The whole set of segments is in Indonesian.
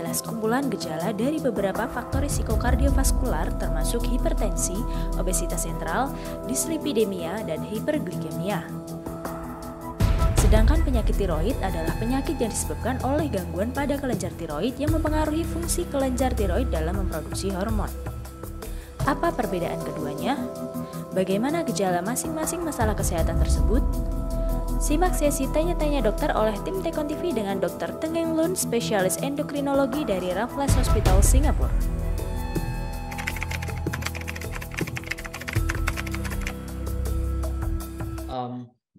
adalah sekumpulan gejala dari beberapa faktor risiko kardiovaskular termasuk hipertensi, obesitas sentral, dislipidemia, dan hiperglikemia. Sedangkan penyakit tiroid adalah penyakit yang disebabkan oleh gangguan pada kelenjar tiroid yang mempengaruhi fungsi kelenjar tiroid dalam memproduksi hormon. Apa perbedaan keduanya? Bagaimana gejala masing-masing masalah kesehatan tersebut? Simak sesi Tanya-Tanya Dokter oleh tim Tekon TV dengan Dr. Teng Eng Loon, spesialis endokrinologi dari Raffles Hospital, Singapura.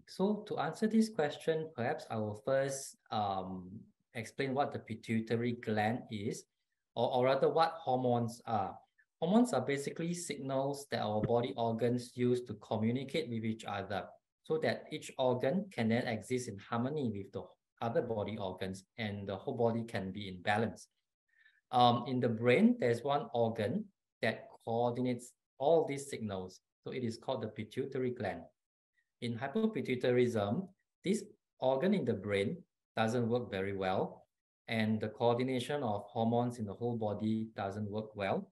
So to answer this question, perhaps I will first explain what the pituitary gland is, or rather what hormones are. Hormones are basically signals that our body organs use to communicate with each other, so that each organ can then exist in harmony with the other body organs and the whole body can be in balance. In the brain, there's one organ that coordinates all these signals. So it is called the pituitary gland. In hypopituitarism, this organ in the brain doesn't work very well, and the coordination of hormones in the whole body doesn't work well.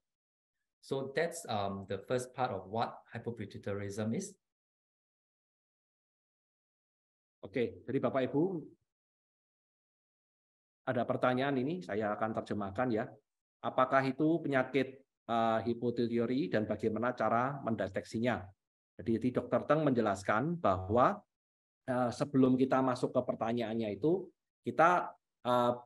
So that's the first part of what hypopituitarism is. Oke, jadi Bapak Ibu, ada pertanyaan ini, saya akan terjemahkan ya. Apakah itu penyakit hipothyroid dan bagaimana cara mendeteksinya? Jadi Dr. Teng menjelaskan bahwa sebelum kita masuk ke pertanyaannya itu, kita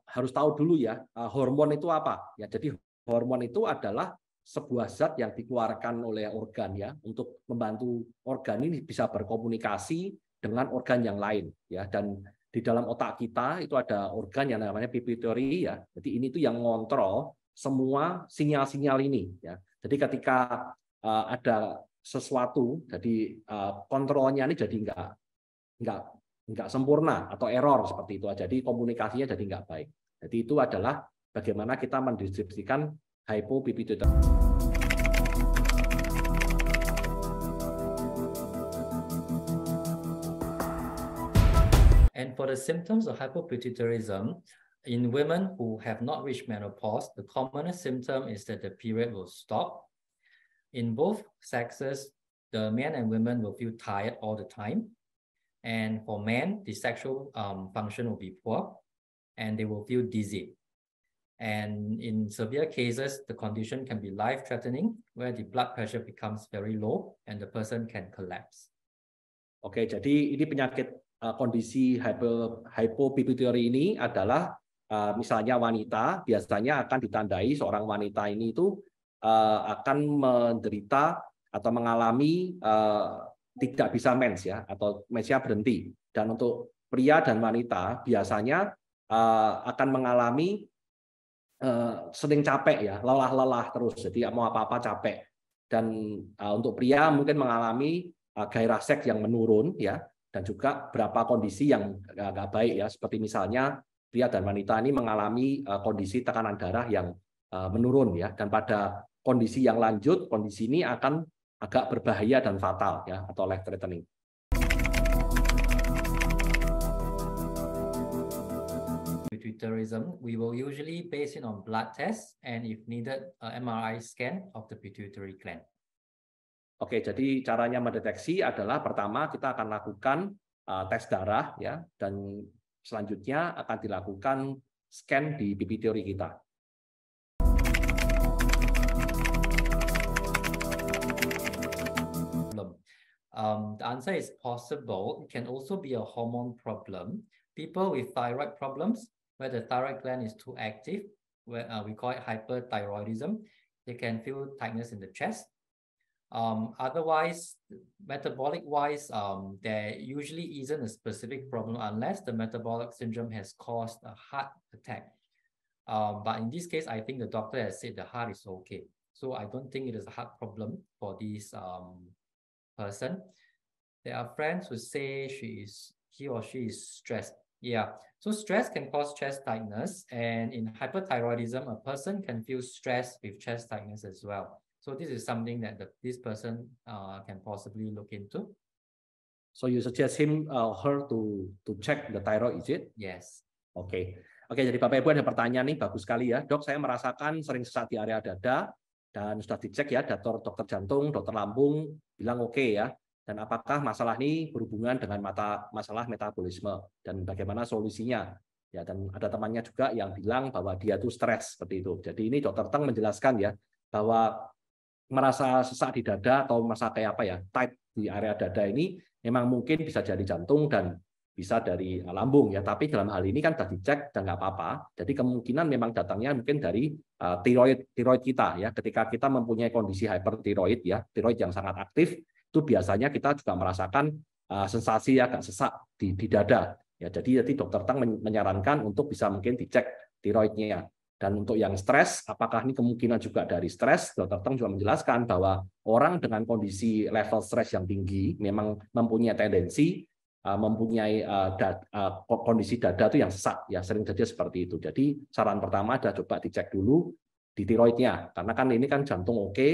harus tahu dulu ya, hormon itu apa? Ya, jadi hormon itu adalah sebuah zat yang dikeluarkan oleh organ ya, untuk membantu organ ini bisa berkomunikasi dengan organ yang lain ya, dan di dalam otak kita itu ada organ yang namanya pituitary ya. Jadi ini tuh yang ngontrol semua sinyal-sinyal ini ya. Jadi ketika ada sesuatu, jadi kontrolnya ini jadi nggak sempurna atau error seperti itu. Jadi komunikasinya jadi nggak baik. Jadi itu adalah bagaimana kita mendistribusikan hypopituitarism. And for the symptoms of hypopituitarism, in women who have not reached menopause, the commonest symptom is that the period will stop. In both sexes, the men and women will feel tired all the time. And for men, the sexual function will be poor, and they will feel dizzy. And in severe cases, the condition can be life-threatening, where the blood pressure becomes very low and the person can collapse. Oke, jadi ini penyakit kondisi hypopituitary ini adalah misalnya wanita, biasanya akan ditandai seorang wanita ini itu akan menderita atau mengalami tidak bisa mens ya, atau mensnya berhenti. Dan untuk pria dan wanita biasanya akan mengalami sering capek ya, lelah-lelah terus, jadi mau apa-apa capek. Dan untuk pria mungkin mengalami gairah seks yang menurun ya, dan juga beberapa kondisi yang nggak baik ya, seperti misalnya pria dan wanita ini mengalami kondisi tekanan darah yang menurun ya, dan pada kondisi yang lanjut, kondisi ini akan agak berbahaya dan fatal ya, atau life threatening. Pituitarism, we will usually base it on blood tests and if needed, MRI scan of the pituitary gland. Oke, jadi caranya mendeteksi adalah pertama kita akan lakukan tes darah ya, dan selanjutnya akan dilakukan scan di pituitary kita. The answer is possible. It can also be a hormone problem. People with thyroid problems, where the thyroid gland is too active, where we call it hyperthyroidism, they can feel tightness in the chest. Otherwise, metabolic-wise, there usually isn't a specific problem unless the metabolic syndrome has caused a heart attack. But in this case, I think the doctor has said the heart is okay. So I don't think it is a heart problem for this person. There are friends who say he or she is stressed. Yeah, so stress can cause chest tightness, and in hyperthyroidism, a person can feel stressed with chest tightness as well. So this is something that this person can possibly look into. So you suggest him her to check the thyroid, is it? Yes. Okay. Oke, jadi Bapak Ibu ada pertanyaan nih, bagus sekali ya. Dok, saya merasakan sering sesak di area dada, dan sudah dicek ya, dokter jantung, dokter lambung, bilang oke ya. Dan apakah masalah ini berhubungan dengan masalah metabolisme, dan bagaimana solusinya? Ya, dan ada temannya juga yang bilang bahwa dia tuh stres, seperti itu. Jadi ini dokter Teng menjelaskan ya, bahwa merasa sesak di dada atau merasa kayak apa ya, tight di area dada ini, memang mungkin bisa jadi jantung dan bisa dari lambung ya, tapi dalam hal ini kan sudah dicek dan nggak apa-apa. Jadi kemungkinan memang datangnya mungkin dari tiroid kita ya. Ketika kita mempunyai kondisi hypertiroid ya, tiroid yang sangat aktif, itu biasanya kita juga merasakan sensasi agak sesak di dada ya. Jadi dokter Teng menyarankan untuk bisa mungkin dicek tiroidnya. Dan untuk yang stres, apakah ini kemungkinan juga dari stres? Dokter Teng juga menjelaskan bahwa orang dengan kondisi level stres yang tinggi memang mempunyai tendensi mempunyai kondisi dada itu yang sesak ya, sering saja seperti itu. Jadi saran pertama adalah coba dicek dulu di tiroidnya, karena kan ini kan jantung oke.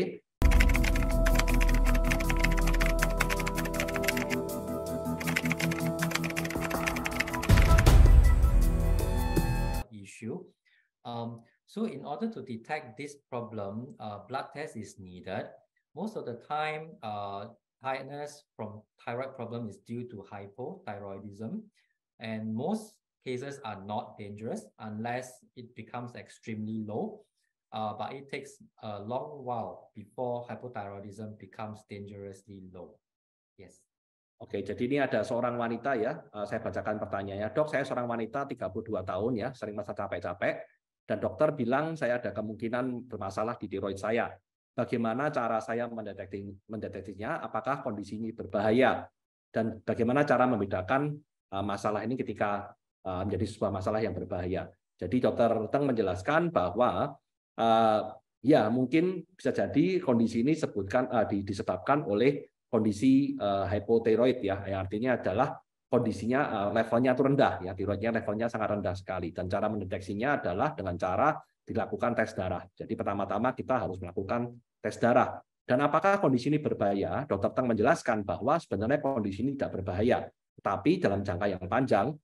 Issue. So in order to detect this problem, blood test is needed. Most of the time, tiredness from thyroid problem is due to hypothyroidism, and most cases are not dangerous unless it becomes extremely low, but it takes a long while before hypothyroidism becomes dangerously low. Yes. Oke, jadi ini ada seorang wanita ya, saya bacakan pertanyaannya. Dok, saya seorang wanita 32 tahun ya, sering merasa capek-capek, dan dokter bilang saya ada kemungkinan bermasalah di tiroid saya. Bagaimana cara saya mendeteksinya? Apakah kondisi ini berbahaya? Dan bagaimana cara membedakan masalah ini ketika menjadi sebuah masalah yang berbahaya? Jadi dokter Teng menjelaskan bahwa ya mungkin bisa jadi kondisi ini disebabkan oleh kondisi hypothyroid ya, artinya adalah kondisinya levelnya itu rendah ya, tiroidnya levelnya sangat rendah sekali. Dan cara mendeteksinya adalah dengan cara dilakukan tes darah. Jadi pertama-tama kita harus melakukan tes darah. Dan apakah kondisi ini berbahaya? Dokter Teng menjelaskan bahwa sebenarnya kondisi ini tidak berbahaya. Tetapi dalam jangka yang panjang,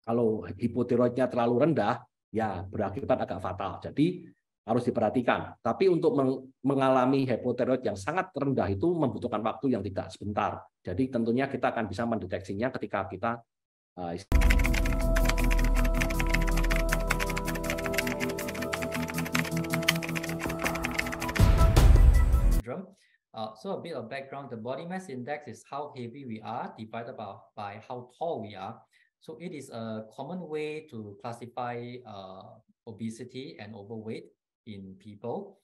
kalau hipotiroidnya terlalu rendah, ya berakibat agak fatal. Jadi harus diperhatikan. Tapi untuk mengalami hipotiroid yang sangat rendah itu membutuhkan waktu yang tidak sebentar. Jadi tentunya kita akan bisa mendeteksinya ketika kita So a bit of background, the body mass index is how heavy we are divided by how tall we are. So it is a common way to classify obesity and overweight in people.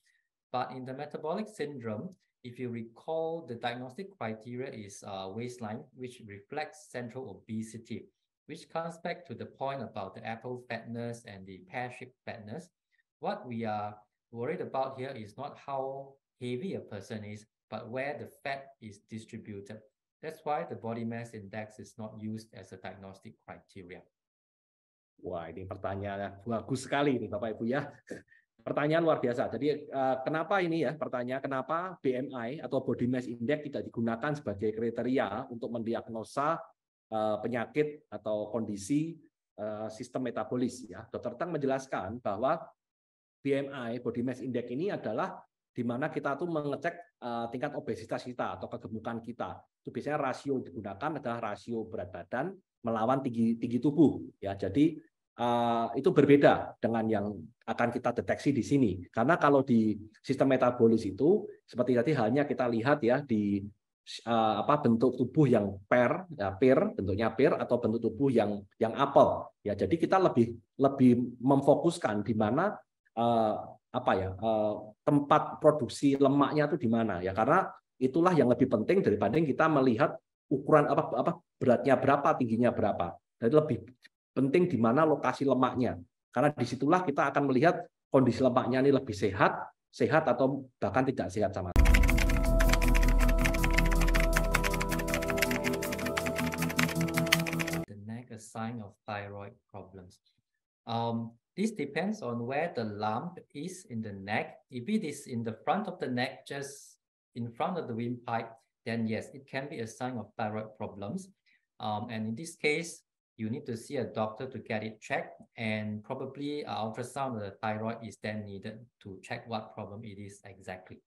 But in the metabolic syndrome, if you recall, the diagnostic criteria is waistline, which reflects central obesity, which comes back to the point about the apple fatness and the pear-shaped fatness. What we are worried about here is not how heavy a person is, but where the fat is distributed. That's why the body mass index is not used as a diagnostic criteria. Wah, ini pertanyaannya bagus sekali ini Bapak Ibu ya. Pertanyaan luar biasa. Jadi kenapa ini ya pertanyaan, kenapa BMI atau body mass index tidak digunakan sebagai kriteria untuk mendiagnosa penyakit atau kondisi sistem metabolis ya. Dr. Teng menjelaskan bahwa BMI body mass index ini adalah di mana kita tuh mengecek tingkat obesitas kita atau kegemukan kita. Itu biasanya rasio digunakan adalah rasio berat badan melawan tinggi tubuh ya. Jadi itu berbeda dengan yang akan kita deteksi di sini. Karena kalau di sistem metabolis itu seperti tadi halnya kita lihat ya di bentuk tubuh yang pear, bentuknya pear atau bentuk tubuh yang apel. Ya, jadi kita lebih memfokuskan di mana tempat produksi lemaknya itu di mana ya, karena itulah yang lebih penting daripada kita melihat ukuran beratnya berapa, tingginya berapa. Jadi lebih penting di mana lokasi lemaknya, karena disitulah kita akan melihat kondisi lemaknya ini lebih sehat atau bahkan tidak sehat sama. The neck, a sign of thyroid problems. This depends on where the lump is in the neck. If it is in the front of the neck, just in front of the windpipe, then yes, it can be a sign of thyroid problems. And in this case, you need to see a doctor to get it checked, and probably ultrasound of the thyroid is then needed to check what problem it is exactly.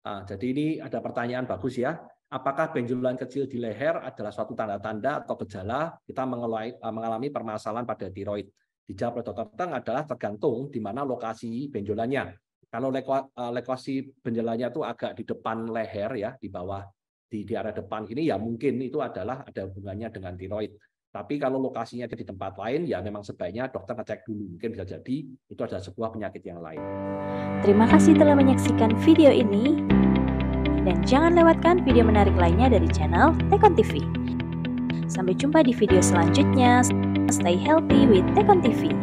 Jadi ini ada pertanyaan bagus ya. Apakah benjolan kecil di leher adalah suatu tanda-tanda atau gejala kita mengalami permasalahan pada tiroid? Dijawab oleh Dr. Teng adalah tergantung di mana lokasi benjolannya. Kalau lokasi benjolannya itu agak di depan leher ya, di bawah di area depan ini ya mungkin itu adalah ada hubungannya dengan tiroid. Tapi kalau lokasinya di tempat lain ya memang sebaiknya dokter ngecek dulu. Mungkin bisa jadi itu adalah sebuah penyakit yang lain. Terima kasih telah menyaksikan video ini. Dan jangan lewatkan video menarik lainnya dari channel Tekon TV. Sampai jumpa di video selanjutnya. Stay healthy with Tekon TV.